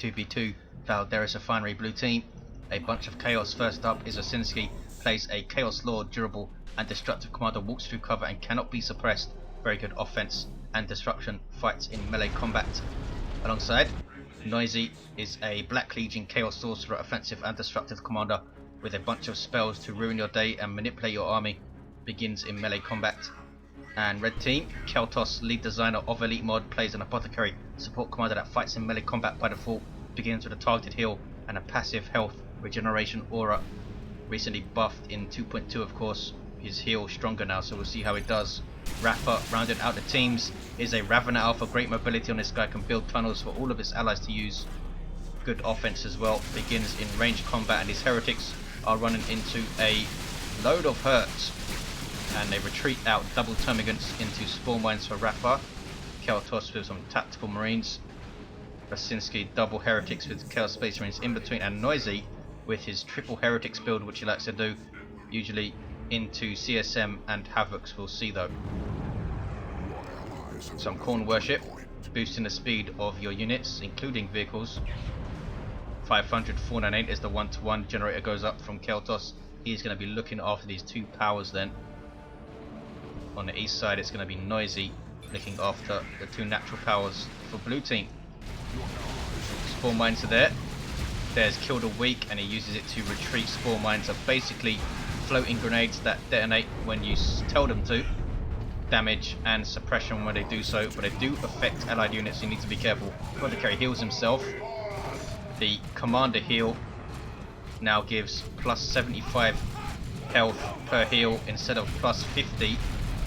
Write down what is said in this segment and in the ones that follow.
2v2 Valderus Refinery blue team. A bunch of chaos. First up is Osinski, plays a Chaos Lord, durable and destructive commander, walks through cover and cannot be suppressed. Very good offense and disruption, fights in melee combat. Alongside, Noisy is a Black Legion Chaos Sorcerer, offensive and destructive commander with a bunch of spells to ruin your day and manipulate your army. Begins in melee combat. And red team, Caeltos, lead designer of Elite Mod, plays an Apothecary, support commander that fights in melee combat by default. Begins with a targeted heal and a passive health regeneration aura. Recently buffed in 2.2, of course. His heal stronger now, so we'll see how it does. Raffa, rounded out the teams, is a Ravener Alpha. Great mobility on this guy, can build tunnels for all of his allies to use. Good offense as well. Begins in ranged combat, and his heretics are running into a load of hurts. And they retreat out double termagants into spawn mines for Raffa. Caeltos with some tactical marines. Osinski double heretics with Chaos Space Marines in between, and Noisy with his triple heretics build, which he likes to do, usually into CSM and Havocs, we'll see though. Some Corn Worship, boosting the speed of your units, including vehicles. 500, 498 is the 1-to-1 generator, goes up from Caeltos. He's going to be looking after these two powers then. On the east side it's going to be Noisy looking after the two natural powers for blue team. Spawn mines are there. There's Killed a Weak, and he uses it to retreat. Spawn mines are basically floating grenades that detonate when you tell them to. Damage and suppression when they do so, but they do affect allied units, so you need to be careful. Apothecary heals himself. The commander heal now gives plus 75 health per heal instead of plus 50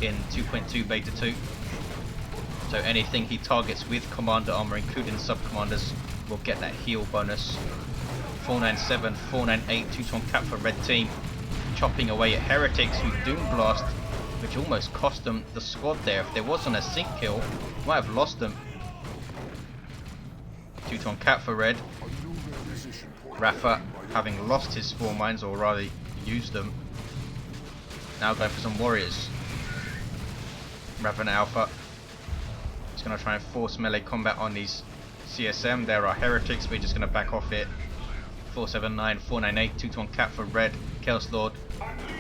in 2.2 beta 2. So anything he targets with commander armor, including sub-commanders, will get that heal bonus. 497, 498, 2-ton cap for red team. Chopping away at heretics who Doom Blast, which almost cost them the squad there. If there wasn't a sync kill, might have lost them. 2-ton cap for red. Raffa, having lost his spawn mines, or rather used them, now going for some warriors. Ravener Alpha. He's going to try and force melee combat on these CSM. There are heretics, we're just going to back off it. 479, 498, 2-ton cap for red. Chaos Lord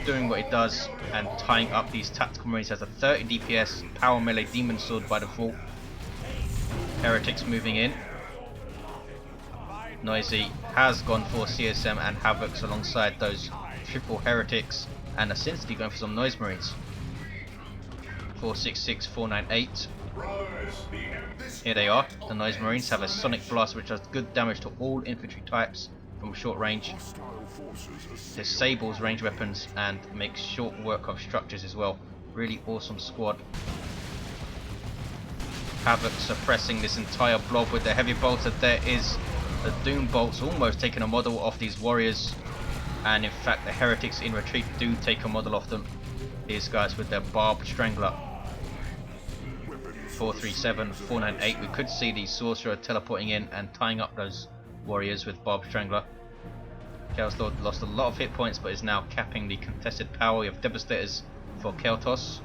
doing what it does and tying up these tactical marines. Has a 30 DPS power melee demon sword by default. Heretics moving in. Noisy has gone for CSM and Havocs alongside those triple heretics, and Osinski going for some noise marines. 466, 498. Here they are. The noise marines have a sonic blast which does good damage to all infantry types from short range. Disables range weapons and makes short work of structures as well. Really awesome squad. Havoc suppressing this entire blob with the heavy bolter. There is the Doom bolts, almost taking a model off these warriors, and in fact the heretics in retreat do take a model off them. These guys with their barbed strangler. 437, 498. We could see the Sorcerer teleporting in and tying up those warriors with barbed strangler. Chaos Lord lost a lot of hit points, but is now capping the contested power. We have Devastators for Caeltos.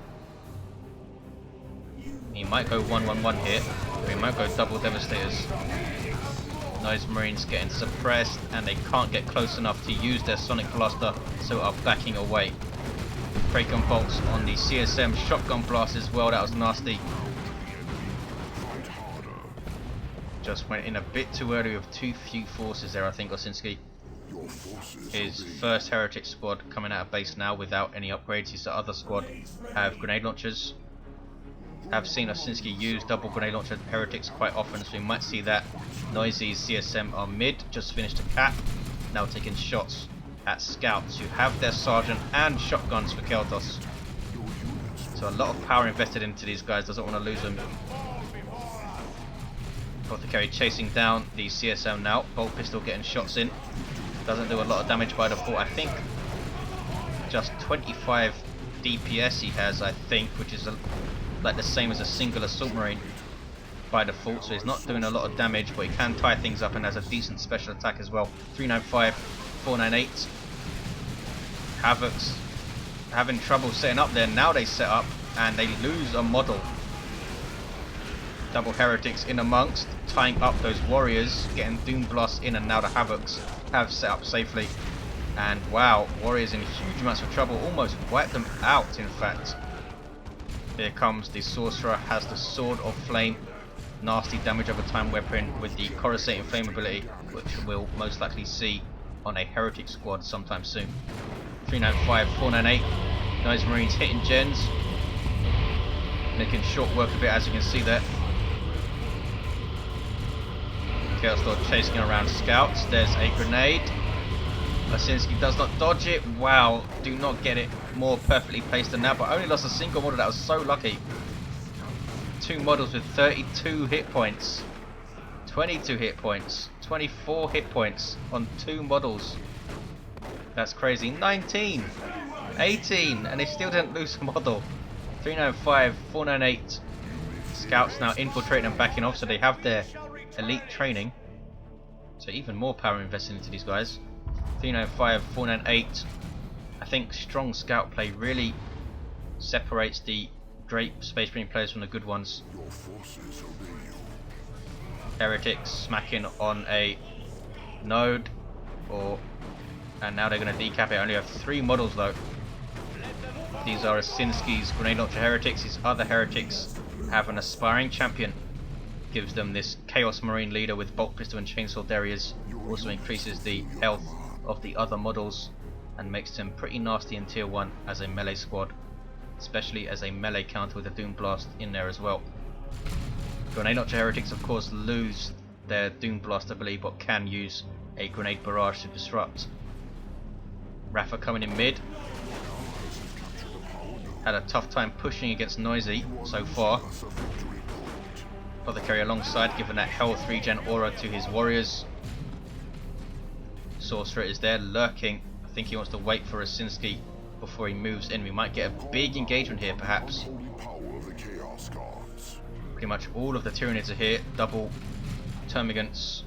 He might go 1-1-1 here, or he might go double Devastators. Noise Marines getting suppressed, and they can't get close enough to use their Sonic Blaster, so are backing away. Kraken bolts on the CSM, shotgun blast as well, that was nasty. Just went in a bit too early with too few forces there, I think, Osinski. His first heretic squad coming out of base now without any upgrades. His other squad have grenade launchers. Have seen Osinski use double grenade launcher heretics quite often, so we might see that. Noisy's CSM are mid, just finished a cap, now taking shots at scouts who have their sergeant and shotguns for Caeltos. So a lot of power invested into these guys, doesn't want to lose them. Apothecary chasing down the CSM now. Bolt pistol getting shots in. Doesn't do a lot of damage by default. I think just 25 DPS he has, I think, which is like the same as a single assault marine by default. So he's not doing a lot of damage, but he can tie things up and has a decent special attack as well. 395, 498. Havocs having trouble setting up there. Now they set up and they lose a model. Double heretics in amongst. tying up those warriors, getting Doom Blast in, and now the Havocs have set up safely. And wow, warriors in huge amounts of trouble, almost wiped them out in fact. Here comes the Sorcerer, has the Sword of Flame, nasty damage over time weapon with the coruscating flame ability, which we'll most likely see on a Heretic squad sometime soon. 395, 498, Noise Marines hitting gens, making short work of it as you can see there. Chaos Lord chasing around scouts, there's a grenade. Osinski does not dodge it. Wow, do not get it more perfectly placed than that, but only lost a single model. That was so lucky. 2 models with 32 hit points, 22 hit points, 24 hit points on 2 models. That's crazy. 19, 18, and they still didn't lose a model. 395, 498. Scouts now infiltrating and backing off, so they have their elite training. So even more power invested into these guys. 395, 498. I think strong scout play really separates the great Space Marine players from the good ones. Heretics smacking on a node, and now they're going to decap it. I only have 3 models though. These are Osinski's Grenade Launcher Heretics. These other Heretics have an aspiring champion. Gives them this Chaos Marine leader with Bolt Pistol and Chainsaw Derriers. Also increases the health of the other models and makes them pretty nasty in tier 1 as a melee squad, especially as a melee counter with a Doom Blast in there as well. Grenade Launcher Heretics of course lose their Doom Blast ability, but can use a Grenade Barrage to disrupt. Raffa coming in mid. Had a tough time pushing against Noisy so far. Apothecary alongside, giving that health regen aura to his warriors. Sorcerer is there lurking. I think he wants to wait for Osinski before he moves in. We might get a big engagement here perhaps. Pretty much all of the Tyranids are here. Double Termagants.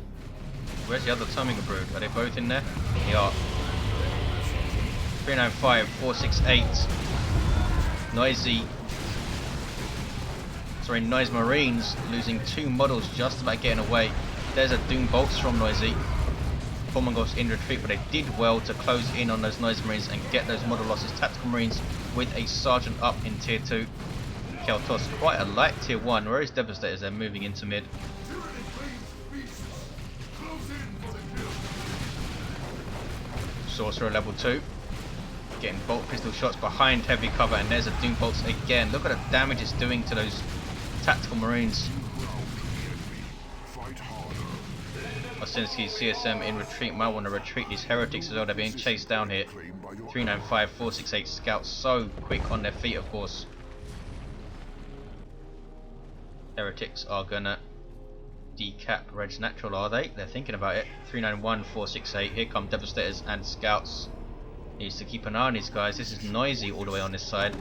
Where's the other Termagant brood? Are they both in there? They are. 395, 468. Noise Marines losing 2 models, just about getting away. There's a Doom Bolts from Noisy. Formagos in retreat, but they did well to close in on those Noise Marines and get those model losses. Tactical Marines with a Sergeant up in tier 2. Caeltos quite a light tier 1. Where is Devastators? They're moving into mid. Sorcerer level 2. Getting bolt pistol shots behind heavy cover, and there's a Doom Bolts again. Look at the damage it's doing to those tactical Marines. Osinski CSM in retreat, might want to retreat these Heretics as well. They're being chased down here. 395, 468 scouts, so quick on their feet of course. Heretics are gonna decap Reg's Natural, are they? They're thinking about it. 391, 468, here come Devastators and scouts. Needs to keep an eye on these guys. This is Noisy all the way on this side.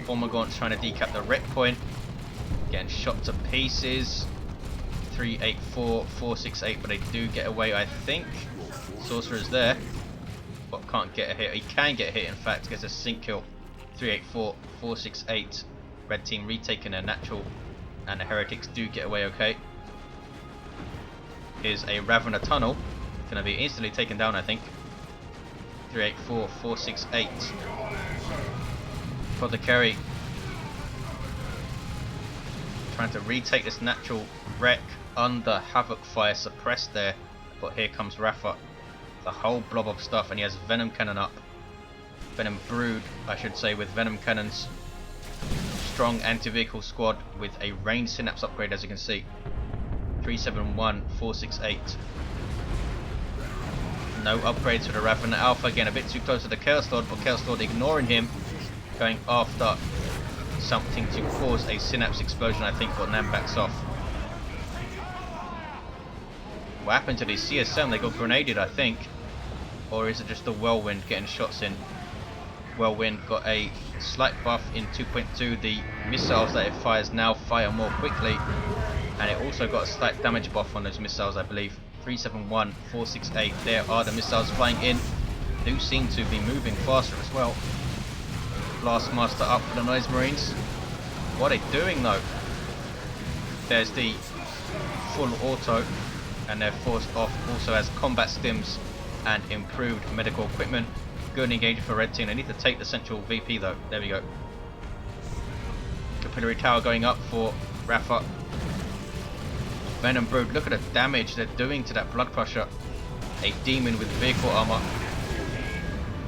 Formagaunt's trying to decap the wreck point. Getting shot to pieces. 384, 468, but they do get away I think. Sorcerer's there, but can't get a hit. He can get a hit in fact, gets a sync kill. 384, 468. Red team retaking their natural, and the Heretics do get away okay. Here's a Ravener Tunnel. Gonna be instantly taken down I think. 384, 468. Apothecary trying to retake this natural wreck under Havoc fire, suppressed there, but here comes Raffa. The whole blob of stuff, and he has Venom Cannon up. Venom Brood, I should say, with Venom Cannons. Strong anti-vehicle squad with a range synapse upgrade as you can see. 371, 468. No upgrades for the Ravener Alpha, again a bit too close to the Chaos Lord, but Chaos Lord ignoring him, going after something to cause a synapse explosion I think, but Nam backs off. What happened to the CSM? They got grenaded I think, or is it just the Whirlwind getting shots in? Whirlwind got a slight buff in 2.2, the missiles that it fires now fire more quickly, and it also got a slight damage buff on those missiles I believe. 371, 468, there are the missiles flying in. Do seem to be moving faster as well. Blastmaster up for the Noise Marines. What are they doing though? There's the full auto, and they're forced off. Also has combat stims and improved medical equipment. Good engagement for red team. They need to take the central VP though. There we go. Capillary tower going up for Raffa. Venom Brood, look at the damage they're doing to that Blood Crusher. A demon with vehicle armor.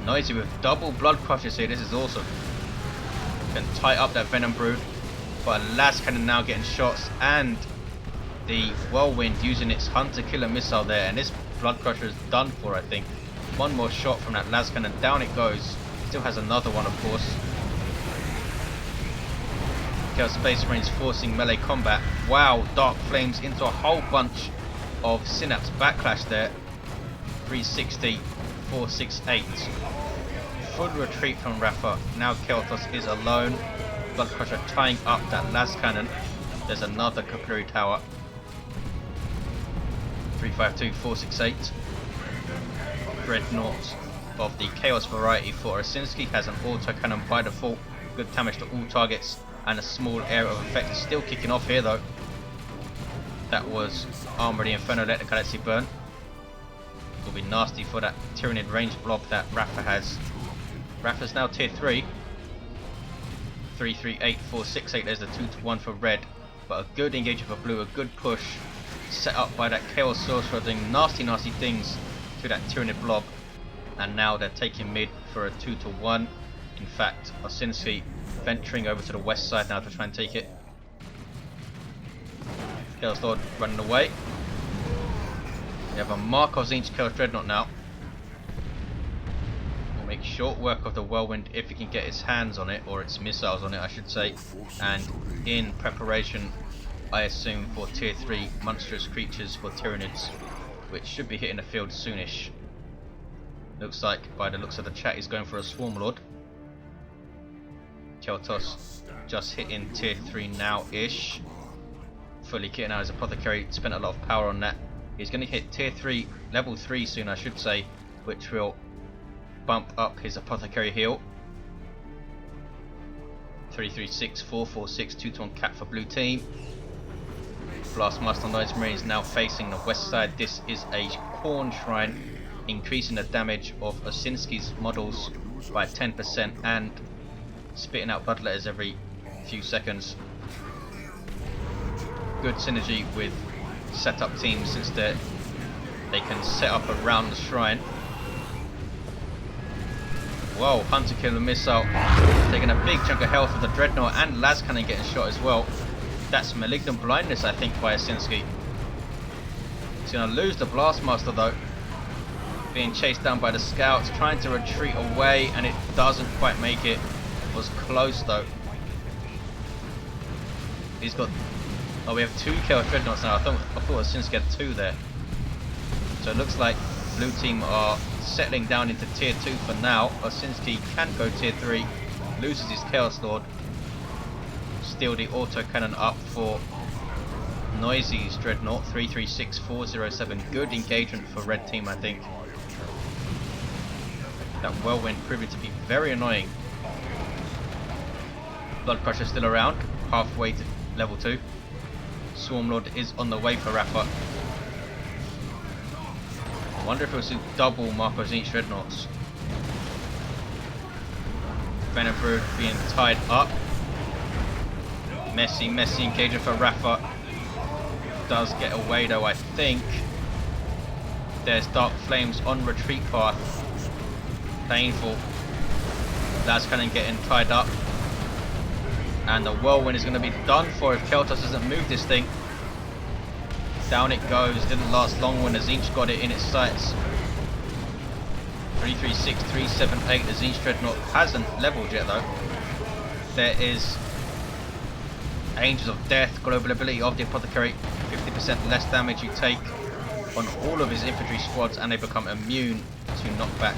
Noisy with double Blood Crushers here, this is awesome. Can tie up that Venom Brood. But a las cannon now getting shots, and the Whirlwind using its Hunter Killer missile there, and this Blood Crusher is done for, I think. One more shot from that las cannon, down it goes. Still has another one, of course. Chaos Space Marines forcing melee combat. Wow, Dark Flames into a whole bunch of Synapse backlash there. 360, 468. Full retreat from Raffa. Now Caeltos is alone. Blood Crusher tying up that las cannon. There's another Capillary Tower. 352, 468. Dreadnought of the Chaos variety for Osinski has an auto cannon by default. Good damage to all targets, and a small area of effect is still kicking off here though. That was Armor the Inferno, let the Galaxy burn. Will be nasty for that Tyranid range blob that Raffa has. Raffa's now tier 3. 338, 468, there's the 2-1 for red. But a good engagement for blue, a good push. Set up by that Chaos Sorcerer doing nasty things to that Tyranid blob. And now they're taking mid for a 2-1. In fact, Osinski venturing over to the west side now to try and take it. Chaos Lord running away. We have a Markov Tzeentch Chaos Dreadnought now. We'll make short work of the Whirlwind if he can get his hands on it, or its missiles on it I should say. And in preparation, I assume, for tier 3 monstrous creatures for Tyranids, which should be hitting the field soonish. Looks like, by the looks of the chat, he's going for a Swarm Lord. Caeltos just hitting tier 3 now-ish. Fully kitting out his Apothecary, spent a lot of power on that. He's going to hit tier 3, level 3 soon I should say, which will bump up his Apothecary heal. 336, 446, 2-ton cap for blue team. Blastmaster Knights Marines now facing the west side. This is a Corn Shrine, increasing the damage of Osinski's models by 10% and spitting out bloodletters every few seconds. Good synergy with setup teams since they can set up around the shrine. Whoa, Hunter Killer missile taking a big chunk of health of the Dreadnought, and las cannon getting shot as well. That's Malignant Blindness I think by Osinski. He's going to lose the Blastmaster though. Being chased down by the scouts, trying to retreat away, and it doesn't quite make it. Was close though. He's got... oh, we have 2 Chaos Dreadnoughts now. I thought Osinski had 2 there. So it looks like blue team are settling down into tier 2 for now. Osinski can go tier 3. Loses his Chaos Lord. Steal the auto cannon up for Noisy's Dreadnought. 336, 407. Good engagement for red team I think. That Whirlwind proving to be very annoying. Blood Crusher still around, halfway to level 2. Swarmlord is on the way for Raffa. I wonder if it was to double Markov Tzeentch Dreadnoughts. Venom Brood being tied up. Messy engagement for Raffa. Does get away though I think. There's Dark Flames on retreat path. Painful. Las Cannon getting tied up. And the Whirlwind is going to be done for if Caeltos doesn't move this thing. Down it goes. Didn't last long when the Tzeentch got it in its sights. 336, 378. The Tzeentch Dreadnought hasn't leveled yet though. There is Angels of Death, global ability of the Apothecary. 50% less damage you take on all of his infantry squads, and they become immune to knockback.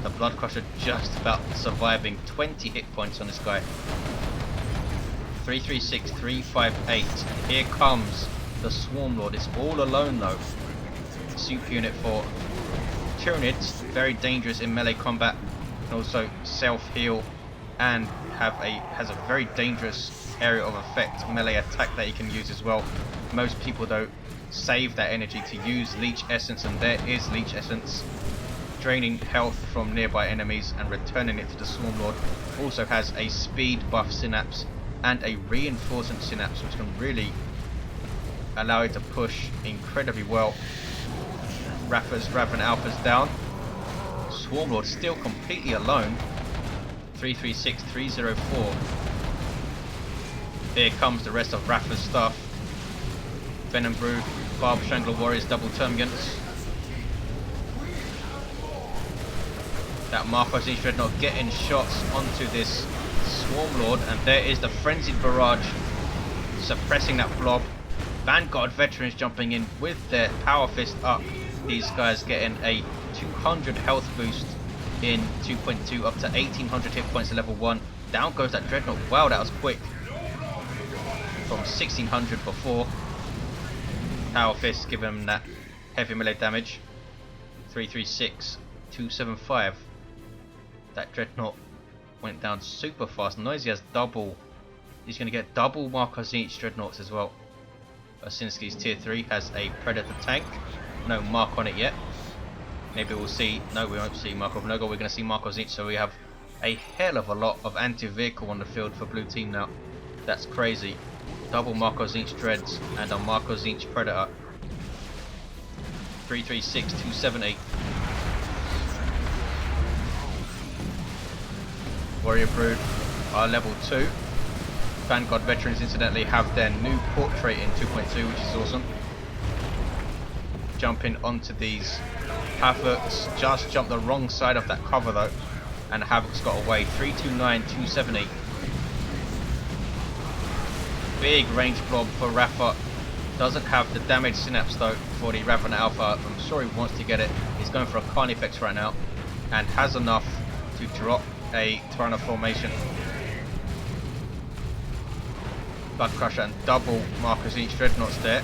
The Blood Crusher just about surviving. 20 hit points on this guy. 336, 358. Here comes the Swarm Lord. It's all alone though. Super unit for Tyranids. Very dangerous in melee combat. Can also self-heal and has a very dangerous area of effect melee attack that he can use as well. Most people though save that energy to use Leech Essence, and there is Leech Essence, draining health from nearby enemies and returning it to the Swarmlord. Also has a speed buff synapse and a reinforcement synapse, which can really allow it to push incredibly well. Raffa's Raven Alpha's down. Swarmlord still completely alone. 336, 304. Here comes the rest of Raffa's stuff. Venom Brood, Barb Strangler Warriors, double Termagants. That Marcos East Dreadnought getting shots onto this Swarmlord, and there is the Frenzied Barrage suppressing that blob. Vanguard Veterans jumping in with their Power Fist up. These guys getting a 200 health boost in 2.2 up to 1800 hit points at level 1. Down goes that Dreadnought. Wow, that was quick. From 1600 before. Power Fist giving them that heavy melee damage. 336, 275. That Dreadnought went down super fast. Noisy has double. He's going to get double Marcos each Dreadnoughts as well. Osinski's tier 3 has a Predator tank. No mark on it yet. Maybe we'll see. No, we won't see Mark of Nogo. We're going to see Marcos each. So we have a hell of a lot of anti-vehicle on the field for blue team now. That's crazy. Double Marcos each Dreads and a Marcos each Predator. 336, 270. Warrior Brood are level 2. Vanguard Veterans incidentally have their new portrait in 2.2, which is awesome. Jumping onto these Havocs, just jumped the wrong side of that cover though, and Havoc's got away. 329, 270. Big range blob for Raffa. Doesn't have the damage synapse though for the Raven Alpha. I'm sure he wants to get it. He's going for a Carnifex right now, and has enough to drop a Tyranids formation. Blood Crusher and double Marcos each Dreadnoughts there.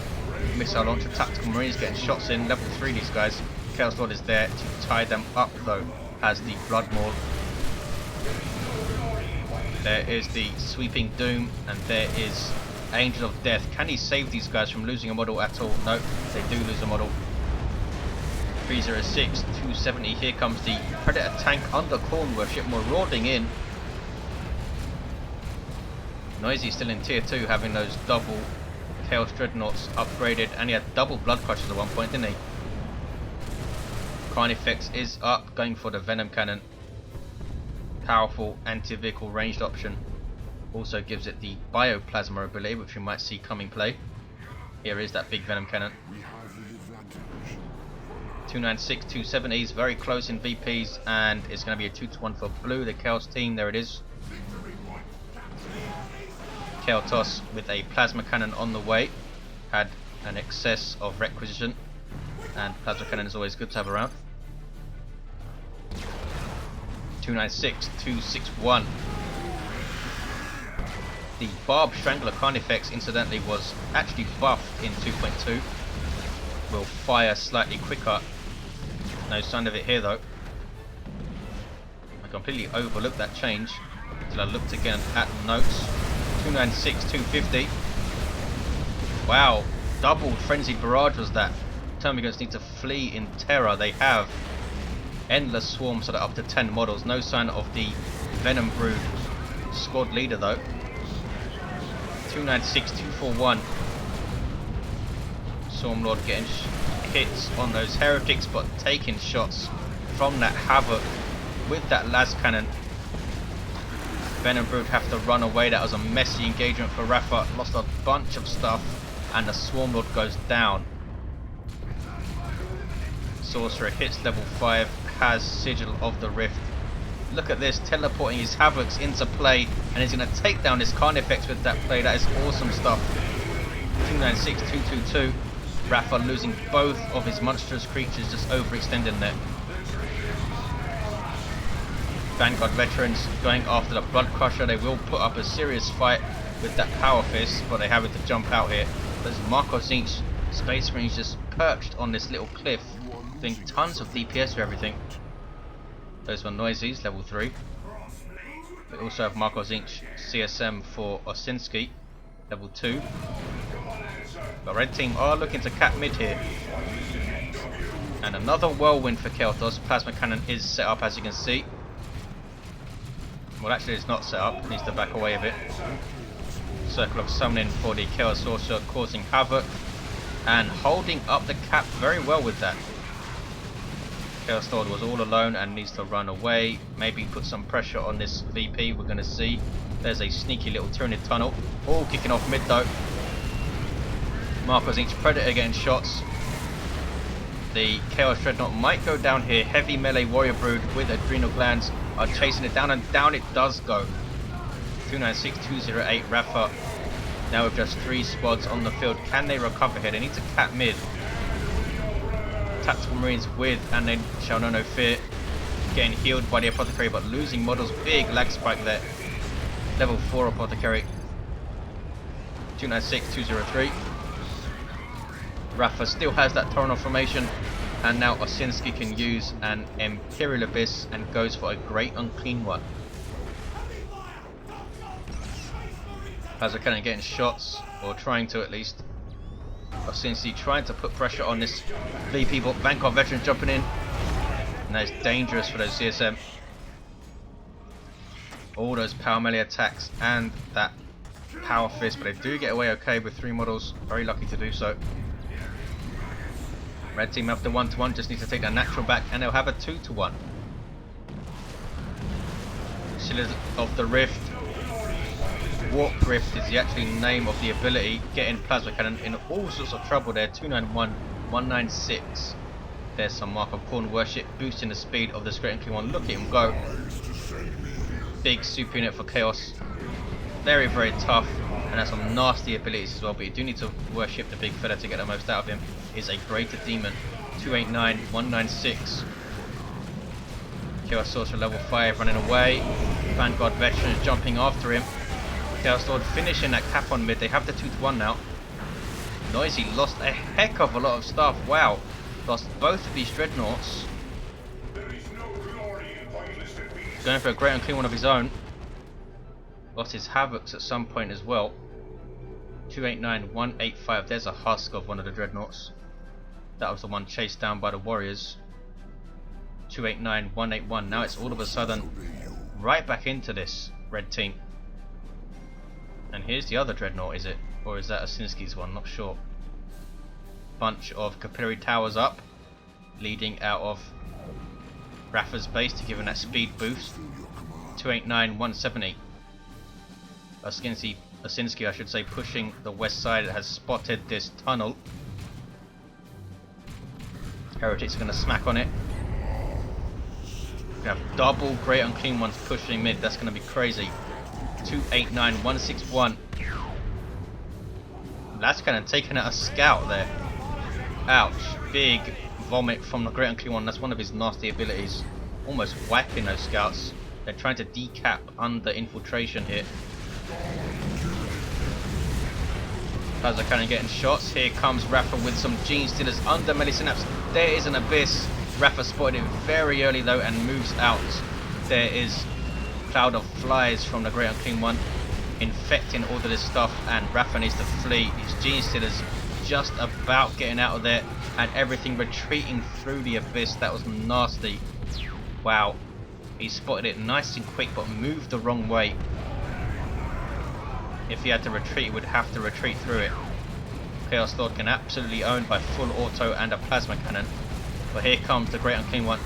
Missile launcher, tactical marines getting shots in. Level 3 these guys. Chaos Lord is there to tie them up though, as the Blood Maul. There is the Sweeping Doom, and there is Angel of Death. Can he save these guys from losing a model at all? No, they do lose a model. 306, 270. Here comes the Predator tank under Cornworth. Ship marauding in. Noisy still in tier 2, having those double Chaos Dreadnoughts upgraded, and he had double Blood Crushers at one point, didn't he? Carnifex is up, going for the Venom Cannon. Powerful anti-vehicle ranged option. Also gives it the Bioplasma ability, which we might see coming play. Here is that big Venom Cannon. 296, 270s, very close in VPs, and it's going to be a 2-1 for blue, the Chaos team. There it is. Caeltos with a Plasma Cannon on the way. Had an excess of requisition, and Plasma Cannon is always good to have around. 296, 261. The Barb Strangler Carnifex incidentally was actually buffed in 2.2. Will fire slightly quicker. No sign of it here though. I completely overlooked that change until I looked again at the notes. 296, 250. Wow, double Frenzied Barrage was that. Termagants need to flee in terror. They have endless swarms, so they're up to 10 models. No sign of the Venom Brood squad leader though. 296, 241. Swarmlord getting hits on those heretics, but taking shots from that Havoc with that las cannon. Venom Brood have to run away. That was a messy engagement for Raffa. Lost a bunch of stuff, and the Swarmlord goes down. Sorcerer hits level 5, has Sigil of the Rift. Look at this, teleporting his Havocs into play, and he's going to take down this Carnifex with that play. That is awesome stuff. 296, 222. Raffa losing both of his monstrous creatures, just overextending there. Vanguard Veterans going after the Blood Crusher. They will put up a serious fight with that Power Fist, but they have it to jump out here. There's Marcos each Space Marines just perched on this little cliff, doing tons of DPS for everything. Those were Noisies, level 3. We also have Marco's Inch CSM for Osinski, level 2. The red team are looking to cap mid here. And another whirlwind for Caeltos. Plasma cannon is set up, as you can see. Well, actually it's not set up, it needs to back away a bit. Circle of summoning for the Chaos Sorcerer, causing havoc and holding up the cap very well with that. Chaos Lord was all alone and needs to run away. Maybe put some pressure on this VP, we're going to see. There's a sneaky little Tyranid tunnel. All kicking off mid though. Marco's Inch Predator getting shots. The Chaos Dreadnought might go down here. Heavy melee Warrior Brood with Adrenal Glands are chasing it down, and down it does go. 296208 Raffa. Now with just 3 squads on the field. Can they recover here? They need to cap mid. Tactical Marines with, and they shall know no fear. Getting healed by the Apothecary, but losing models. Big lag spike there. Level 4 Apothecary. 296203. Raffa still has that Torrent formation, and now Osinski can use an Imperial Abyss and goes for a Great Unclean One. Plasma Cannon getting shots, or trying to at least. Osinski trying to put pressure on this VP, but Vanguard Veteran jumping in, and that is dangerous for those CSM. All those power melee attacks and that power fist, but they do get away okay with 3 models. Very lucky to do so. Red team after 1-1 just need to take their natural back, and they'll have a 2-1. Sealers of the Rift. Warp Rift is the actual name of the ability. Getting Plasma Cannon in all sorts of trouble there. 291196. There's some Mark of Corn Worship boosting the speed of this Great Unclean One. Look at him go. Big super unit for Chaos. Very, very tough. And has some nasty abilities as well, but you do need to worship the big fella to get the most out of him. Is a Greater Demon. 289196. Chaos Sorcerer level 5 running away. Vanguard Veteran is jumping after him. Chaos Lord finishing that cap on mid. They have the 2-1 now. Noisy lost a heck of a lot of stuff. Wow. Lost both of these Dreadnoughts. Going for a Great Unclean One of his own. Lost his Havocs at some point as well. 289185. There's a husk of one of the Dreadnoughts. That was the one chased down by the Warriors. 289181. Now it's all of a sudden right back into this red team. And here's the other Dreadnought, is it? Or is that Osinski's one? Not sure. Bunch of capillary towers up, leading out of Raffa's base to give him that speed boost. 289178. Osinski, I should say, pushing the west side. It has spotted this tunnel. Heretics are going to smack on it. We have double Great Unclean Ones pushing mid. That's going to be crazy. 289161. That's kind of taking out a scout there. Ouch. Big vomit from the Great Unclean One. That's one of his nasty abilities. Almost whacking those scouts. They're trying to decap under infiltration here. Plasma Cannon getting shots. Here comes Raffa with some Gene Stealers under melee synapse. There is an Abyss. Raffa spotted it very early though and moves out. There is cloud of flies from the Great Unclean One infecting all of this stuff, and Raffa needs to flee. These Gene Stealers just about getting out of there, and everything retreating through the Abyss. That was nasty. Wow. He spotted it nice and quick, but moved the wrong way. If he had to retreat, he would have to retreat through it. Chaos Lord can absolutely own by full auto and a Plasma Cannon. But here comes the Great Unclean One.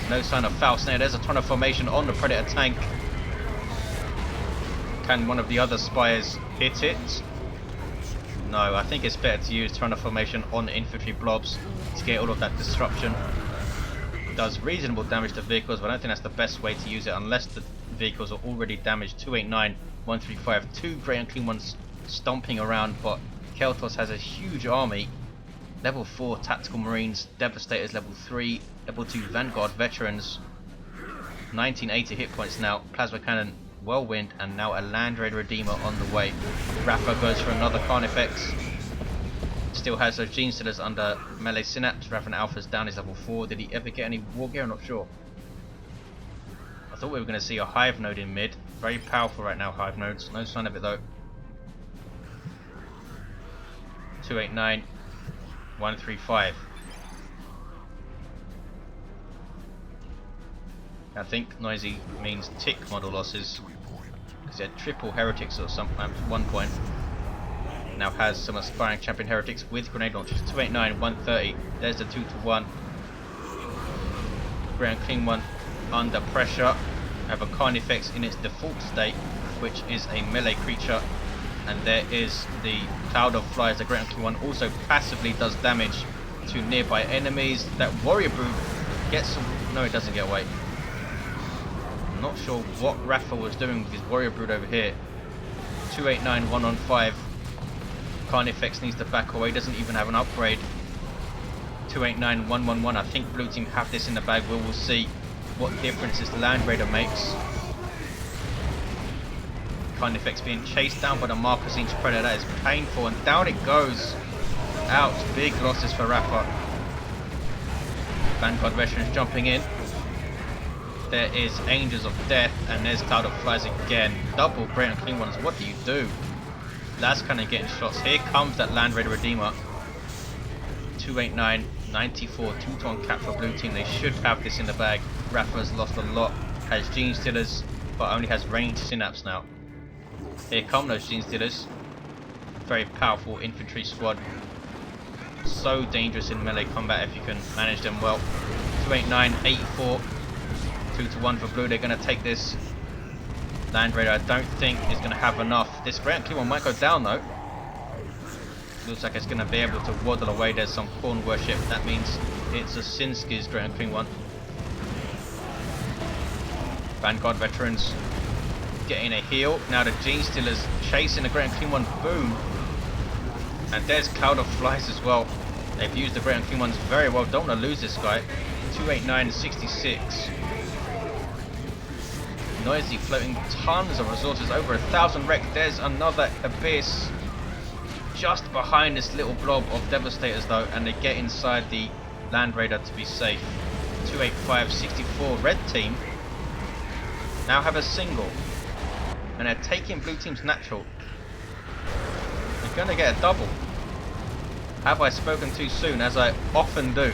No sign of foul snare. There's a ton of formation on the Predator tank. Can one of the other Spires hit it? No, I think it's better to use ton of formation on infantry blobs to get all of that disruption. Does reasonable damage to vehicles, but I don't think that's the best way to use it unless the vehicles are already damaged. 289135. 2 Great Unclean Ones stomping around, but Caeltos has a huge army. Level 4 Tactical Marines, Devastators level 3, level 2 Vanguard Veterans. 1980 hit points now. Plasma Cannon, Whirlwind, and now a Land Raid Redeemer on the way. Raffa goes for another Carnifex. Still has those Gene Stealers under melee synapse. Raffa Alpha's down his level 4. Did he ever get any war gear? I'm not sure. I thought we were going to see a Hive node in mid. Very powerful right now, Hive Nodes. No sign of it though. 289, 135. I think noisy means tick model losses, because he had triple heretics or something at one point. Now has some aspiring champion heretics with grenade launchers. 289, 130. There's the 2-to-1. Great Unclean One under pressure. Have a Carnifex in its default state, which is a melee creature. And there is the Cloud of Flies. The Great Unclean One also passively does damage to nearby enemies. That Warrior Brood gets some... No, it doesn't get away. I'm not sure what Raffa was doing with his Warrior Brood over here. 289, 1 on 5. Carnifex needs to back away, doesn't even have an upgrade. 289, 111. I think blue team have this in the bag. We will see what difference this Land Raider makes. Carnifex being chased down by the Marcosine Predator. That is painful, and down it goes. Ouch, big losses for Raffa. Vanguard Veterans jumping in. There is Angels of Death, and there's Cloud of Flies again. Double Great Unclean Ones. What do you do? That's kind of getting shots. Here comes that Land Raider Redeemer. 289, 94, 2-to-1 cap for blue team. They should have this in the bag. Raffa's lost a lot. Has Gene Stealers, but only has ranged Synapse now. Here come those Gene Stealers. Very powerful infantry squad. So dangerous in melee combat if you can manage them well. 289, 84. 2-to-1 for blue. They're going to take this Land Raider. I don't think is going to have enough. This Great Unclean One might go down though. Looks like it's going to be able to waddle away. There's some Corn Worship. That means it's Osinski's Great Unclean One. Vanguard Veterans getting a heal. Now the Gene Stealers chasing the Great Unclean One. Boom. And there's Cloud of Flies as well. They've used the Great Unclean Ones very well. Don't want to lose this guy. 289, 66. Noisy floating tons of resources, over 1,000 wreck. There's another Abyss just behind this little blob of Devastators though, and they get inside the Land Raider to be safe. 285, 64. Red team now have a single, and they're taking blue team's natural. They're going to get a double. Have I spoken too soon, as I often do?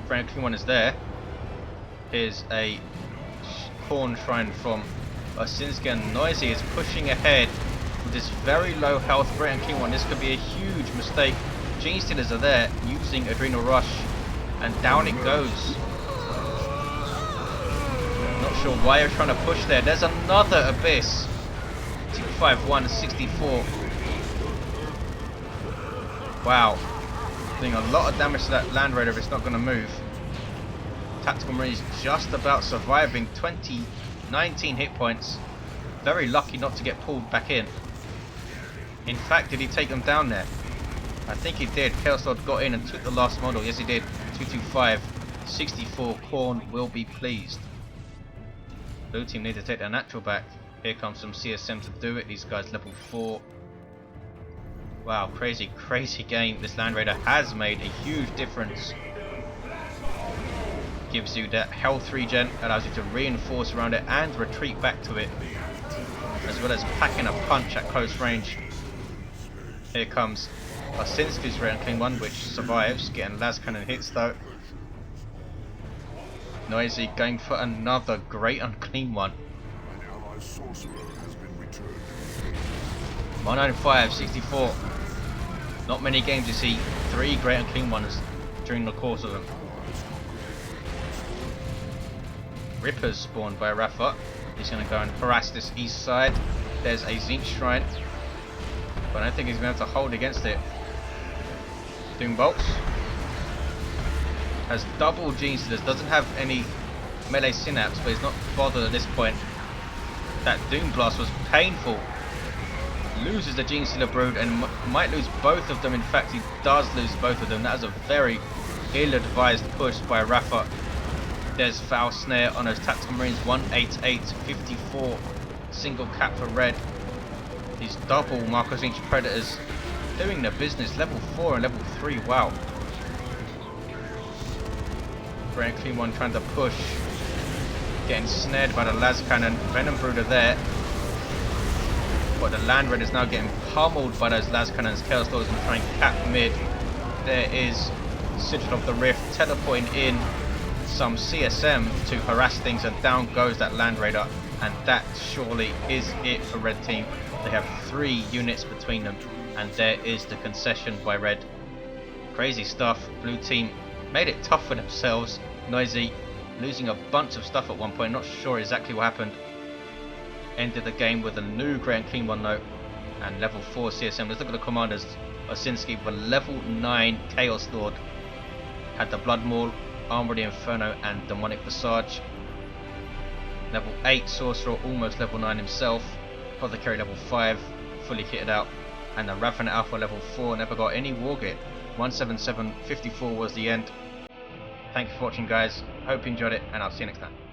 Great Unclean One is there. Here's a Corn Shrine from Osinski, and Noisy is pushing ahead with this very low health Great Unclean One. This could be a huge mistake. Gene Stealers are there using Adrenal Rush, and down it goes. Not sure why you're trying to push there. There's another Abyss. 251, 64. Wow. Doing a lot of damage to that Land Raider if it's not going to move. Tactical Marines just about surviving. 19 hit points. Very lucky not to get pulled back in. In fact, did he take them down there? I think he did. Chaos Lord got in and took the last model. Yes, he did. 225, 64. Corn will be pleased. Blue team need to take their natural back. Here comes some CSM to do it. These guys level 4. Wow, crazy game. This Land Raider has made a huge difference. Gives you that health regen, allows you to reinforce around it and retreat back to it, as well as packing a punch at close range. Here comes Osinski's Great Unclean One, which survives, getting las cannon hits though. Noisy going for another Great Unclean One. 195, 64. Not many games you see 3 Great Unclean Ones during the course of them. Rippers spawned by Raffa. He's going to go and harass this east side. There's a Zinc Shrine, but I don't think he's going to be able to hold against it. Doom Bolts has double Gene Stealers, doesn't have any melee Synapse, but he's not bothered at this point. That Doom Blast was painful. Loses the Gene Stealer Brood and might lose both of them. In fact, he does lose both of them. That is a very ill-advised push by Raffa. There's Foul Snare on those Tactical Marines. 188, 54. Single cap for red. These double Marcos Inch Predators doing their business. Level 4 and level 3. Wow. Great Unclean One trying to push. Getting snared by the Las Cannon. Venom Brooder there. But the Land Raid is now getting pummeled by those Las Cannons. Chaos Lord is going to try and cap mid. There is Sigil of the Rift teleporting in some CSM to harass things, and down goes that Land Raider, and that surely is it for Red Team. They have 3 units between them, and there is the concession by Red. Crazy stuff. Blue Team made it tough for themselves. Noisy losing a bunch of stuff at one point, not sure exactly what happened. Ended the game with a new Grey and Clean one note and level 4 CSM. Let's look at the commanders. Osinski with a level 9 Chaos Lord. Had the Blood Maul, Armory Inferno and Demonic Visage. Level 8 Sorcerer, almost level 9 himself. Apothecary level 5, fully kitted out. And the Raffa Alpha level 4, never got any Wargate. 177.54 was the end. Thank you for watching, guys. Hope you enjoyed it, and I'll see you next time.